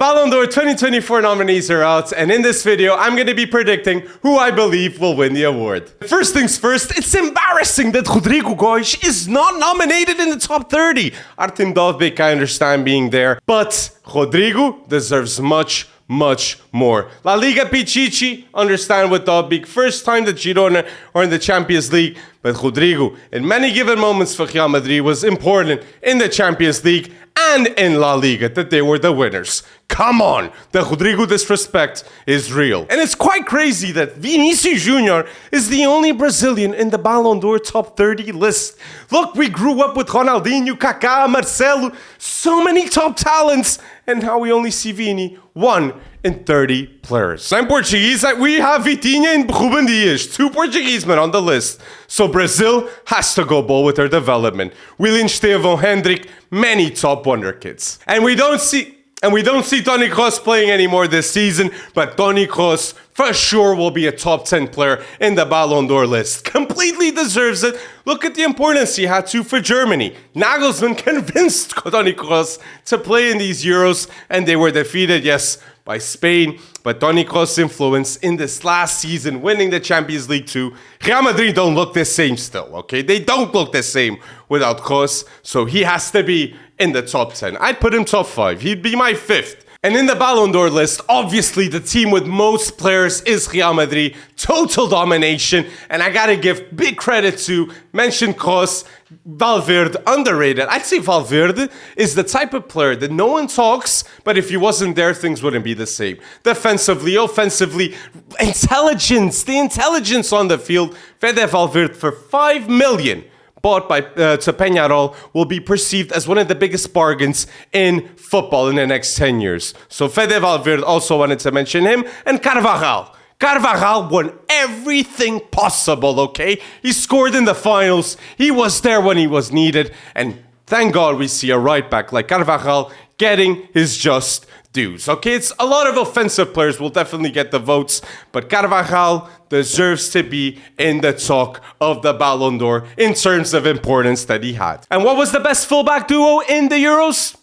Ballon d'Or 2024 nominees are out, and in this video, I'm going to be predicting who I believe will win the award. First things first, it's embarrassing that Rodrigo Goes is not nominated in the top 30. Artem Dovbyk, I understand being there, but Rodrigo deserves much more. La Liga Pichichi, understand with Dovbyk, first time that Girona are in the Champions League, but Rodrigo, in many given moments for Real Madrid, was important in the Champions League and in La Liga, that they were the winners. Come on, the Rodrigo disrespect is real. And it's quite crazy that Vinicius Jr is the only Brazilian in the Ballon d'Or top 30 list. Look, we grew up with Ronaldinho, Kaká, Marcelo, so many top talents, and now we only see Vini 1 in 30 players. I'm Portuguese, we have Vitinha and Ruben Dias, 2 Portuguese men on the list. So Brazil has to go bold with their development. William Estevão, Hendrick, many top wonder kids. And we don't see Toni Kroos playing anymore this season, but Toni Kroos for sure will be a top 10 player in the Ballon d'Or list. Completely deserves it. Look at the importance he had to for Germany. Nagelsmann convinced Toni Kroos to play in these Euros, and they were defeated, yes, by Spain, but Toni Kroos' influence in this last season, winning the Champions League too. Real Madrid don't look the same still, okay? They don't look the same without Kroos, so he has to be in the top 10. I'd put him top 5. He'd be my 5th. And in the Ballon d'Or list, obviously the team with most players is Real Madrid. Total domination. And I gotta give big credit to, mention Kroos, Valverde, underrated. I'd say Valverde is the type of player that no one talks, but if he wasn't there, things wouldn't be the same. Defensively, offensively, intelligence, the intelligence on the field. Fede Valverde for 5 million. Bought by to Peñarol will be perceived as one of the biggest bargains in football in the next 10 years. So Fede Valverde, also wanted to mention him, and Carvajal. Carvajal won everything possible, okay? He scored in the finals, he was there when he was needed, and thank God we see a right back like Carvajal getting his just dues, okay? It's a lot of offensive players will definitely get the votes, but Carvajal deserves to be in the talk of the Ballon d'Or in terms of importance that he had. And what was the best fullback duo in the Euros?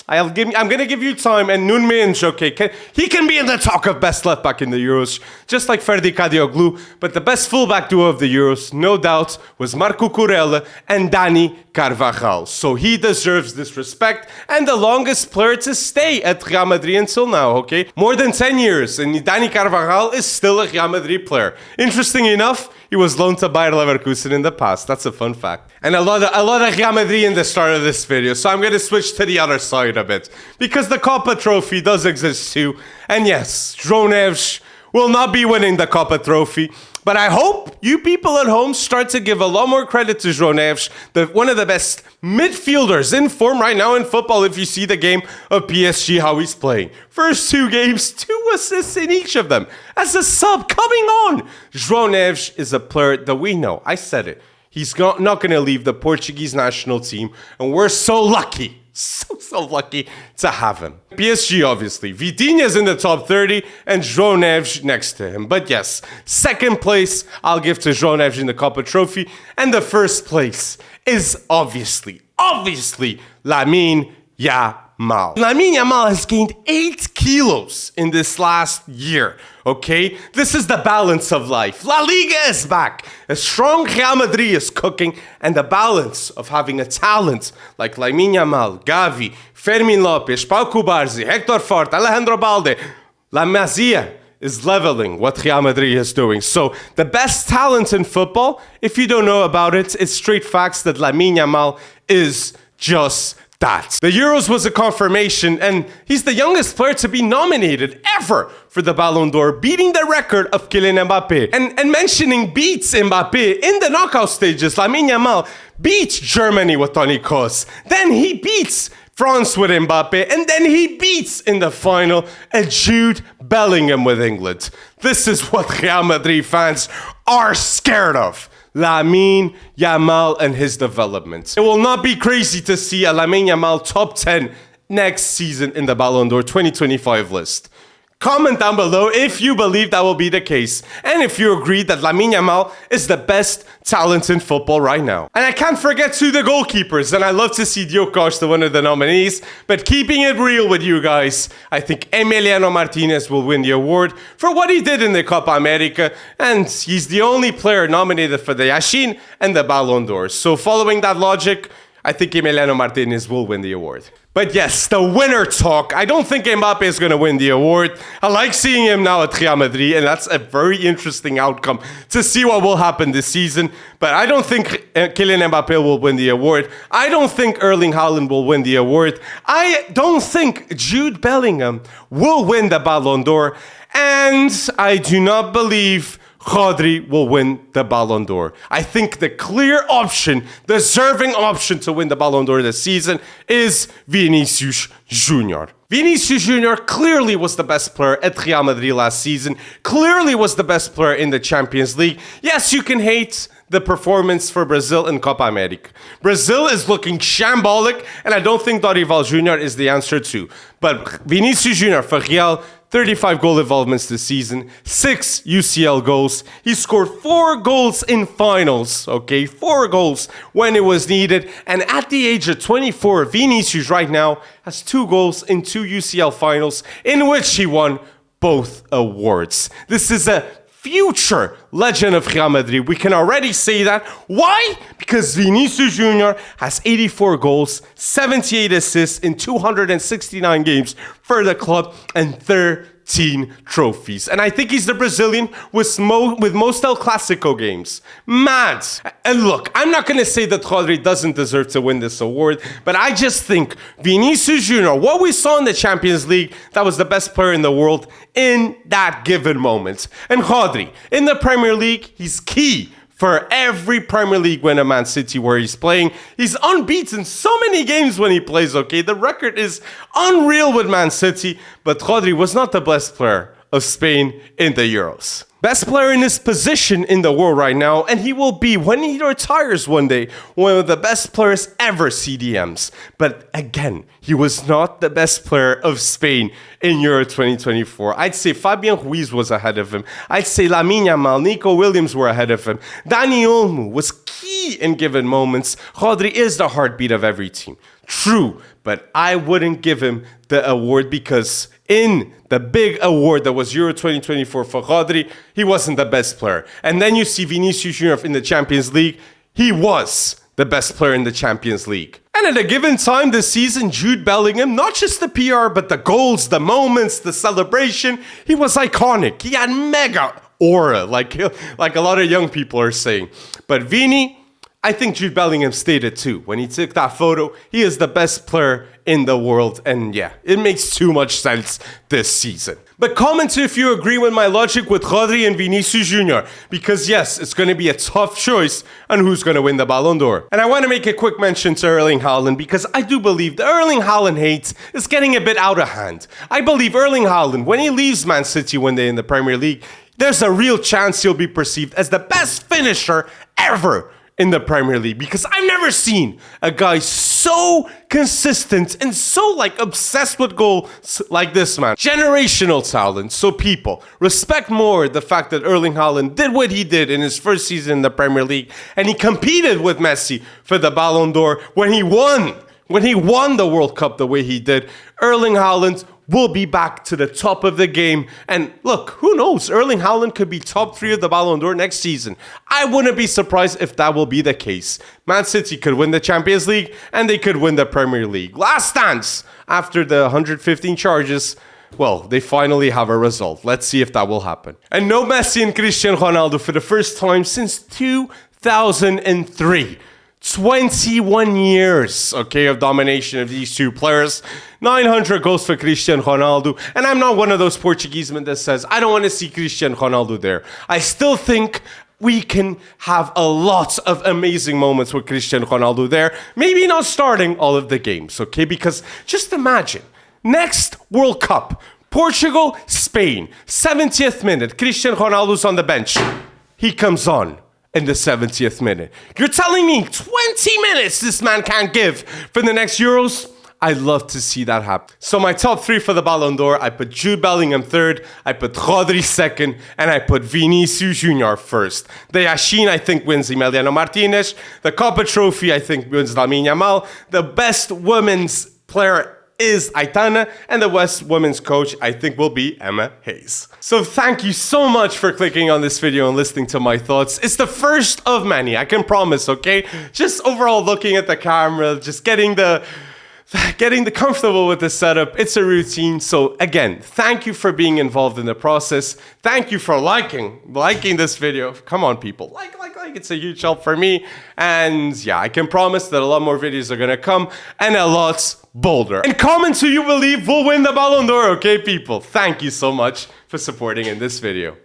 I'm going to give you time, and Nunes, okay, he can be in the talk of best left back in the Euros, just like Ferdi Kadioglu, but the best fullback duo of the Euros, no doubt, was Marco Kurela and Dani Carvajal. So he deserves this respect, and the longest player to stay at Real Madrid until now, okay? More than 10 years, and Dani Carvajal is still a Real Madrid player. Interesting enough, he was loaned to Bayer Leverkusen in the past. That's a fun fact. And a lot of Real Madrid in the start of this video, so I'm going to switch to the other side a bit, because the Copa Trophy does exist too. And yes, João Neves will not be winning the Copa Trophy, but I hope you people at home start to give a lot more credit to João Neves, one of the best midfielders in form right now in football. If you see the game of PSG, how he's playing. First 2 games, 2 assists in each of them. As a sub, coming on. João Neves is a player that we know. I said it. He's not going to leave the Portuguese national team, and we're so lucky. So lucky to have him. PSG, obviously. Vitinha's in the top 30 and João Neves next to him. But yes, second place I'll give to João Neves in the Copa Trophy. And the first place is obviously Lamine Yamal. Lamine Yamal has gained 8 kilos in this last year, okay? This is the balance of life. La Liga is back. A strong Real Madrid is cooking, and the balance of having a talent like Lamine Yamal, Gavi, Fermin Lopes, Pau Cubarsí, Hector Fort, Alejandro Balde, La Masia is leveling what Real Madrid is doing. So the best talent in football, if you don't know about it, it's straight facts that Lamine Yamal is just that. The Euros was a confirmation, and he's the youngest player to be nominated ever for the Ballon d'Or, beating the record of Kylian Mbappé. And mentioning beats Mbappé in the knockout stages, Lamine Yamal beats Germany with Toni Kroos. Then he beats France with Mbappé, and then he beats in the final a Jude Bellingham with England. This is what Real Madrid fans are scared of. Lamine Yamal and his development. It will not be crazy to see a Lamine Yamal top 10 next season in the Ballon d'Or 2025 list. Comment down below if you believe that will be the case, and if you agree that Lamine Yamal is the best talent in football right now. And I can't forget to the goalkeepers, and I love to see Djokovic, the one of the nominees, but keeping it real with you guys, I think Emiliano Martinez will win the award for what he did in the Copa America, and he's the only player nominated for the Yashin and the Ballon d'Or. So following that logic, I think Emiliano Martinez will win the award. But yes, the winner talk. I don't think Mbappe is going to win the award. I like seeing him now at Real Madrid, and that's a very interesting outcome to see what will happen this season. But I don't think Kylian Mbappe will win the award. I don't think Erling Haaland will win the award. I don't think Jude Bellingham will win the Ballon d'Or. And I do not believe Rodri will win the Ballon d'Or. I think the clear option, deserving option to win the Ballon d'Or this season is Vinicius Jr. Vinicius Jr. clearly was the best player at Real Madrid last season, clearly was the best player in the Champions League. Yes, you can hate the performance for Brazil in Copa America. Brazil is looking shambolic, and I don't think Dorival Jr. is the answer too. But Vinicius Jr. for Real, 35 goal involvements this season, 6 UCL goals. He scored 4 goals in finals, okay? 4 goals when it was needed. And at the age of 24, Vinicius right now has 2 goals in 2 UCL finals in which he won both awards. This is a future legend of Real Madrid. We can already say that. Why? Because Vinicius Jr. has 84 goals, 78 assists in 269 games for the club, and 13 trophies. And I think he's the Brazilian with most El Clasico games. Mad. And look, I'm not going to say that Rodri doesn't deserve to win this award, but I just think Vinicius Jr., what we saw in the Champions League, that was the best player in the world in that given moment. And Rodri, in the Premier League, he's key for every Premier League win at Man City where he's playing. He's unbeaten so many games when he plays, okay? The record is unreal with Man City, but Rodri was not the best player of Spain in the Euros. Best player in his position in the world right now, and he will be, when he retires one day, one of the best players ever, CDMs. But again, he was not the best player of Spain in Euro 2024. I'd say Fabian Ruiz was ahead of him. I'd say Lamine Yamal, Nico Williams were ahead of him. Dani Olmo was key in given moments. Rodri is the heartbeat of every team. True, but I wouldn't give him the award because in the big award that was Euro 2024 for Rodri, he wasn't the best player. And then you see Vinicius Jr. in the Champions League, he was the best player in the Champions League. And at a given time this season, Jude Bellingham, not just the PR, but the goals, the moments, the celebration, he was iconic. He had mega aura, like a lot of young people are saying. But Vini, I think Jude Bellingham stated too. When he took that photo, he is the best player in the world. And yeah, it makes too much sense this season. But comment if you agree with my logic with Rodri and Vinicius Jr. Because yes, it's going to be a tough choice on who's going to win the Ballon d'Or. And I want to make a quick mention to Erling Haaland because I do believe the Erling Haaland hate is getting a bit out of hand. I believe Erling Haaland, when he leaves Man City one day in the Premier League, there's a real chance he'll be perceived as the best finisher ever in the Premier League, because I've never seen a guy so consistent and so obsessed with goals like this man. Generational talent. So people, respect more the fact that Erling Haaland did what he did in his first season in the Premier League, and he competed with Messi for the Ballon d'Or when he won the World Cup the way he did. Erling Haaland will be back to the top of the game. And look, who knows? Erling Haaland could be top 3 of the Ballon d'Or next season. I wouldn't be surprised if that will be the case. Man City could win the Champions League and they could win the Premier League. Last dance after the 115 charges. Well, they finally have a result. Let's see if that will happen. And no Messi and Cristiano Ronaldo for the first time since 2003. 21 years, okay, of domination of these two players. 900 goals for Cristiano Ronaldo. And I'm not one of those Portuguese men that says, I don't want to see Cristiano Ronaldo there. I still think we can have a lot of amazing moments with Cristiano Ronaldo there. Maybe not starting all of the games, okay? Because just imagine, next World Cup, Portugal, Spain, 70th minute, Cristiano Ronaldo's on the bench. He comes on in the 70th minute. You're telling me 20 minutes this man can't give for the next Euros? I'd love to see that happen. So my top 3 for the Ballon d'Or, I put Jude Bellingham 3rd, I put Rodri 2nd, and I put Vinicius Jr. 1st. The Yashin, I think, wins Emiliano Martinez. The Copa Trophy, I think, wins Lamine Yamal. The best women's player is Aitana, and the West women's coach, I think, will be Emma Hayes. So thank you so much for clicking on this video and listening to my thoughts. It's the first of many, I can promise, okay? Just overall looking at the camera, just getting the comfortable with the setup. It's a routine. So again, thank you for being involved in the process. Thank you for liking this video. Come on, people, like. It's a huge help for me. And yeah, I can promise that a lot more videos are gonna come, and a lot bolder. And comment who you believe will win the Ballon d'Or, okay, people? Thank you so much for supporting in this video.